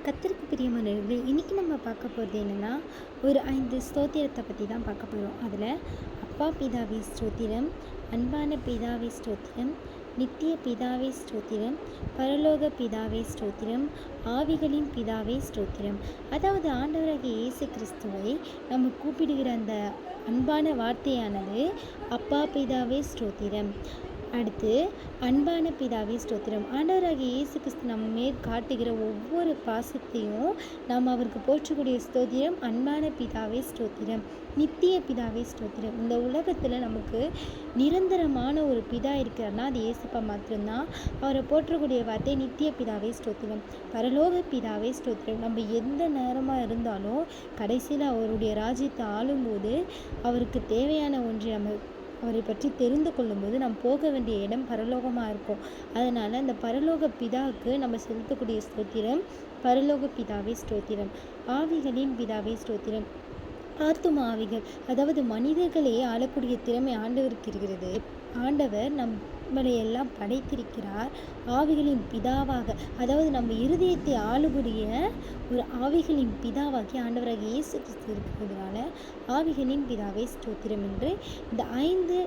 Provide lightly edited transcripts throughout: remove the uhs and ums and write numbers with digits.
கர்த்தருக்கு பிரியமானவர்களே, இன்றைக்கி நம்ம பார்க்க போகிறது என்னென்னா, ஒரு 5 ஸ்தோத்திரத்தை பற்றி தான் பார்க்க போகிறோம். அதில் அப்பா பிதாவே ஸ்தோத்திரம், அன்பான பிதாவே ஸ்தோத்திரம், நித்திய பிதாவே ஸ்தோத்திரம், பரலோக பிதாவே ஸ்தோத்திரம், ஆவிகளின் பிதாவே ஸ்தோத்திரம். அதாவது ஆண்டவராகிய இயேசு கிறிஸ்துவை நம்ம கூப்பிடுகிற அந்த அன்பான வார்த்தையானது அப்பா பிதாவே ஸ்தோத்திரம். அடுத்து அன்பான பிதாவே ஸ்தோத்திரம். ஆண்டவராகிய இயேசு கிறிஸ்து நம்ம மேல் காட்டுகிற ஒவ்வொரு பாசத்தையும் நாம் அவருக்கு போற்றக்கூடிய ஸ்தோத்திரம் அன்பான பிதாவே ஸ்தோத்திரம். நித்திய பிதாவே ஸ்தோத்திரம். இந்த உலகத்தில் நமக்கு நிரந்தரமான ஒரு பிதா இருக்கிறார்னா அது இயேசுப்பா மாத்திரம்தான். அவரை போற்றக்கூடிய வார்த்தை நித்திய பிதாவே ஸ்தோத்திரம். பரலோக பிதாவே ஸ்தோத்திரம். நம்ம எந்த நேரமாக இருந்தாலும் கடைசியில் அவருடைய ராஜ்யத்தை ஆளும்போது அவருக்கு தேவையான ஒன்றை நம்ம அவரை பற்றி தெரிந்து கொள்ளும்போது நாம் போக வேண்டிய இடம் பரலோகமாக இருக்கும். அதனால் அந்த பரலோக பிதாவுக்கு நம்ம செலுத்தக்கூடிய ஸ்தோத்திரம் பரலோக பிதாவே ஸ்தோத்திரம். ஆவிகளின் பிதாவே ஸ்தோத்திரம். ஆத்தும ஆவிகள், அதாவது மனிதர்களே ஆளக்கூடிய திறமை ஆண்டவருக்கு இருக்கிறது. ஆண்டவர் நம்மளையெல்லாம் படைத்திருக்கிறார் ஆவிகளின் பிதாவாக. அதாவது நம்ம இருதயத்தை ஆளுக்கூடிய ஒரு ஆவிகளின் பிதாவாகி ஆண்டவராக இயேசு கிறிஸ்து இருக்கிறதுனால ஆவிகளின் பிதாவை ஸ்தோத்திரம் என்று இந்த 5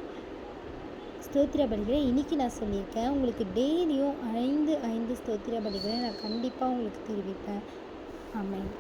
ஸ்தோத்திர பலிகளை இன்றைக்கி நான் சொல்லியிருக்கேன். உங்களுக்கு டெய்லியும் 5 ஸ்தோத்திர பலிகளை நான் கண்டிப்பாக உங்களுக்கு தெரிவிப்பேன். ஆமென்.